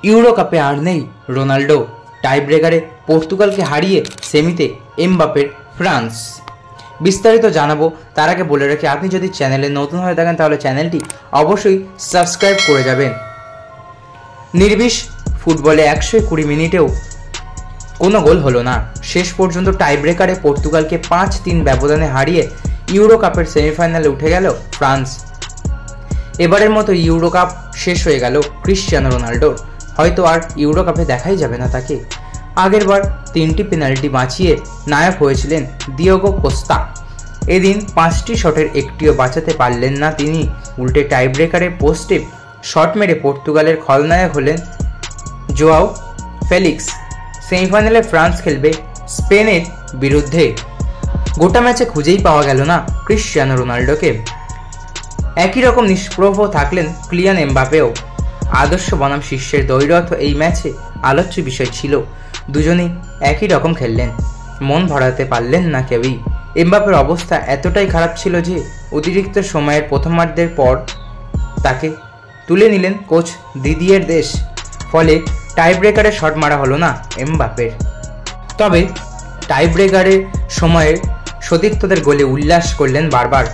Euro কাপে আর নেই Ronaldo, টাই ব্রেকারে পর্তুগালকে হারিয়ে সেমিতে এমবাপের ফ্রান্স। বিস্তারিত জানাবো তার আগে বলে রাখি, আপনি যদি চ্যানেলে নতুন হয়ে থাকেন তাহলে চ্যানেলটি অবশ্যই সাবস্ক্রাইব করে যাবেন। নির্বিষ ফুটবলে 120 মিনিটেও কোনো গোল হলো না। শেষ পর্যন্ত টাই ব্রেকারে পর্তুগালকে 5-3 ব্যবধানে হারিয়ে ইউরো কাপের সেমিফাইনালে উঠে গেল ফ্রান্স। এবারের মতো ইউরো কাপ শেষ হয়ে গেল ক্রিশ্চিয়ানো রোনাল্ডোর। হয়তো আর ইউরো কাপে দেখাই যাবে না তাকে। আগেরবার 3টি পেনাল্টি বাঁচিয়ে নায়ক হয়েছিলেন দিয়েগো কোস্তা। এদিন 5টি শটের একটিও বাঁচাতে পারলেন না তিনি। উল্টে টাই ব্রেকারে পোস্টে শট মেরে পর্তুগালের খলনায়ক হলেন জোয়াও ফেলিক্স। সেমিফাইনালে ফ্রান্স খেলবে স্পেনের বিরুদ্ধে। গোটা ম্যাচে খুঁজেই পাওয়া গেল না ক্রিশ্চিয়ানো রোনাল্ডোকে। একই রকম নিষ্প্রভ থাকলেন কিলিয়ান এমবাপেও। আদর্শ বনাম শিষ্যের দ্বৈরথ এই ম্যাচে আলোচ্য বিষয় ছিল। দুজনেই একই রকম খেললেন, মন ভরাতে পারলেন না কেউই। এমবাপের অবস্থা এতটাই খারাপ ছিল যে অতিরিক্ত সময়ের প্রথমার্ধের পর তাকে তুলে নিলেন কোচ দিদিয়ের দেশ। ফলে টাই ব্রেকারে শট মারা হলো না এমবাপের। তবে টাই ব্রেকারের সময়ে সতীর্থদের গোলে উল্লাস করলেন বারবার।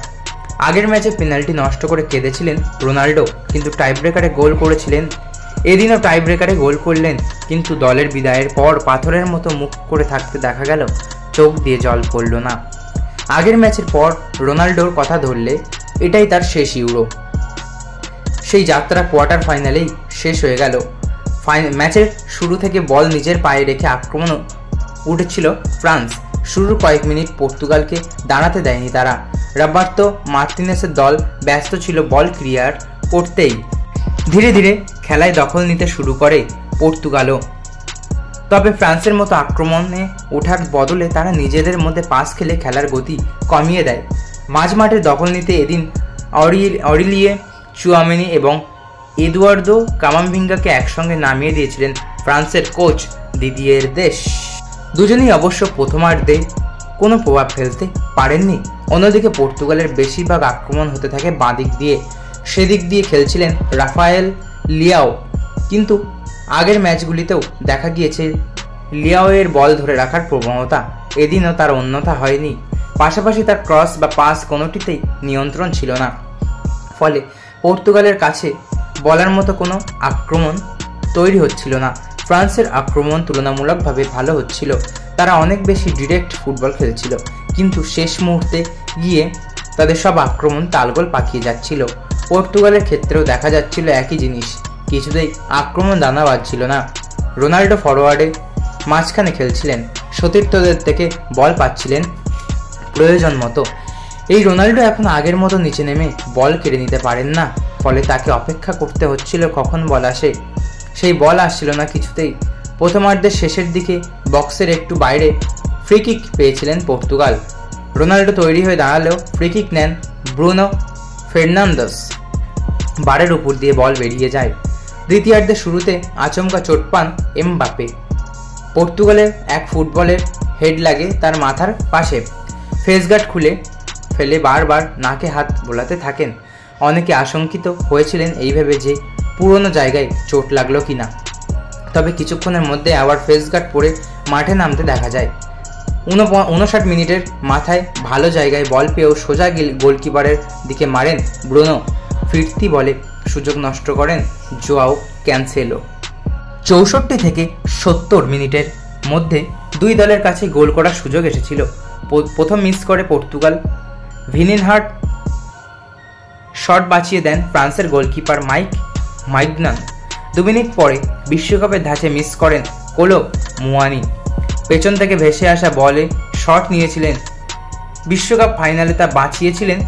আগের ম্যাচে পেনাল্টি নষ্ট করে কেঁদেছিলেন রোনাল্ডো, কিন্তু টাই ব্রেকারে গোল করেছিলেন। এদিনও টাই ব্রেকারে গোল করলেন, কিন্তু দলের বিদায়ের পর পাথরের মতো মুখ করে থাকতে দেখা গেল, চোখ দিয়ে জল পড়ল না। আগের ম্যাচের পর রোনাল্ডোর কথা ধরলে এটাই তার শেষ ইউরো। সেই যাত্রা কোয়ার্টার ফাইনালেই শেষ হয়ে গেল। ম্যাচের শুরু থেকে বল নিজের পায়ে রেখে আক্রমণ উঠেছিল ফ্রান্স। শুরুর কয়েক মিনিট পর্তুগালকে দাঁড়াতে দেয়নি তারা। রবার্তো মার্টিনেসের দল ব্যস্ত ছিল বল ক্লিয়ার করতেই। ধীরে ধীরে খেলায় দখল নিতে শুরু করে পর্তুগালও। তবে ফ্রান্সের মতো আক্রমণে ওঠার বদলে তারা নিজেদের মধ্যে পাস খেলে খেলার গতি কমিয়ে দেয়। মাঝমাঠে দখল নিতে এদিন অরিলিয়ে চুয়ামেনি এবং এদুয়ার্দো কামাভিঙ্গাকে একসঙ্গে নামিয়ে দিয়েছিলেন ফ্রান্সের কোচ দিদিয়ের দেশ। দুজনেই অবশ্য প্রথমার্ধে কোনো প্রভাব ফেলতে পারেননি। অন্যদিকে পর্তুগালের বেশিরভাগ আক্রমণ হতে থাকে বাঁ দিক দিয়ে। সেদিক দিয়ে খেলছিলেন রাফায়েল লিয়াও। কিন্তু আগের ম্যাচগুলিতেও দেখা গিয়েছে লিয়াওয়ের বল ধরে রাখার প্রবণতা। এদিনও তার অন্যথা হয়নি। পাশাপাশি তার ক্রস বা পাস কোনোটিতেই নিয়ন্ত্রণ ছিল না। ফলে পর্তুগালের কাছে বলার মতো কোনো আক্রমণ তৈরি হচ্ছিল না। ফ্রান্সের আক্রমণ তুলনামূলকভাবে ভালো হচ্ছিল। তারা অনেক বেশি ডিরেক্ট ফুটবল খেলছিল, কিন্তু শেষ মুহূর্তে গিয়ে তাদের সব আক্রমণ তালগোল পাকিয়ে যাচ্ছিল। পর্তুগালের ক্ষেত্রেও দেখা যাচ্ছিল একই জিনিস, কিছুতেই আক্রমণ দানা বাজছিল না। রোনাল্ডো ফরওয়ার্ডে মাঝখানে খেলছিলেন, সতীর্থদের থেকে বল পাচ্ছিলেন প্রয়োজন মতো। এই রোনাল্ডো এখন আগের মতো নিচে নেমে বল কেড়ে নিতে পারেন না। ফলে তাকে অপেক্ষা করতে হচ্ছিল কখন বল আসে। সেই বল আসছিল না কিছুতেই। প্রথমার্ধের শেষের দিকে বক্সের একটু বাইরে ফ্রি কিক পেয়েছিলেন পর্তুগাল। রোনাল্ডো তৈরি হয়ে দাঁড়ালেও ফ্রি কিক নেন ব্রুনো ফার্নান্দেস। বারের উপর দিয়ে বল বেরিয়ে যায়। দ্বিতীয়ার্ধের শুরুতে আচমকা চোট পান এমবাপে। পর্তুগালের এক ফুটবলের হেড লাগে তার মাথার পাশে। ফেসগার্ড খুলে ফেলে বারবার নাকে হাত বোলাতে থাকেন। অনেকে আশঙ্কিত হয়েছিলেন এই ভেবে যে পুরনো জায়গায় চোট লাগলো কিনা। তবে কিছুক্ষণের মধ্যে আবার ফেসগার্ড পরে মাঠে নামতে দেখা যায়। 59 মিনিটের মাথায় ভালো জায়গায় বল পেয়েও সোজা গোলকিপারের দিকে মারেন ব্রুনো। ফিরতি বলে সুযোগ নষ্ট করেন জোয়াও ক্যানসেলো। 64 থেকে 70 মিনিটের মধ্যে দুই দলের কাছে গোল করার সুযোগ এসেছিল। প্রথম মিস করে পর্তুগাল। ভিনিনহার্ট শট বাঁচিয়ে দেন ফ্রান্সের গোলকিপার মাইগনান। 2 মিনিট পরে বিশ্বকাপের ধাঁচে মিস করেন কোলো মুয়ানি। পেছন থেকে ভেসে আসা বলে শট নিয়েছিলেন। বিশ্বকাপ ফাইনালে তা বাঁচিয়েছিলেন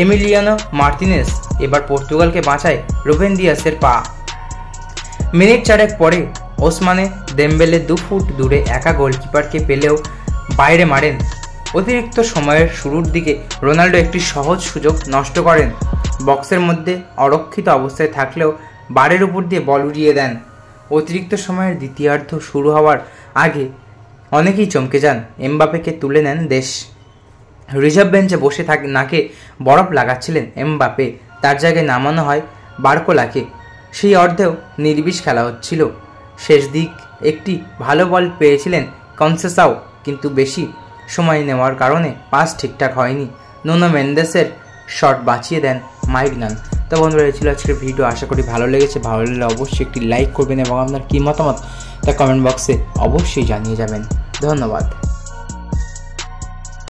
এমিলিয়ানো মার্টিনেস। এবার পর্তুগালকে বাঁচায় রুবেন দিয়াসের পা। মিনিট 4 পরে ওসমানে দেমবেলে 2 ফুট দূরে একা গোলকিপারকে পেলেও বাইরে মারেন। অতিরিক্ত সময়ের শুরুর দিকে রোনাল্ডো একটি সহজ সুযোগ নষ্ট করেন। বক্সের মধ্যে অরক্ষিত অবস্থায় থাকলেও বারের উপর দিয়ে বল উড়িয়ে দেন। অতিরিক্ত সময়ের দ্বিতীয়ার্ধ শুরু হওয়ার আগে অনেকেই চমকে যান। এমবাপেকে তুলে নেন দেশ। রিজার্ভ বেঞ্চে বসে নাকে বরফ লাগাচ্ছিলেন এমবাপে। তার জায়গায় নামানো হয় বারকোলাকে। সেই অর্ধেও নির্বিষ খেলা হচ্ছিল। শেষ দিক একটি ভালো বল পেয়েছিলেন কনসেসাও, কিন্তু বেশি সময় নেওয়ার কারণে পাস ঠিকঠাক হয়নি। নুনো মেন্ডেসের শট বাঁচিয়ে দেন মাইগনান। তো বন্ধুরা, এই ছিল আজকের ভিডিও। আশা করি ভালো লেগেছে। ভালো লাগলে অবশ্যই একটি লাইক করবেন এবং আপনার কী মতামত তা কমেন্ট বক্সে অবশ্যই জানিয়ে যাবেন। ধন্যবাদ।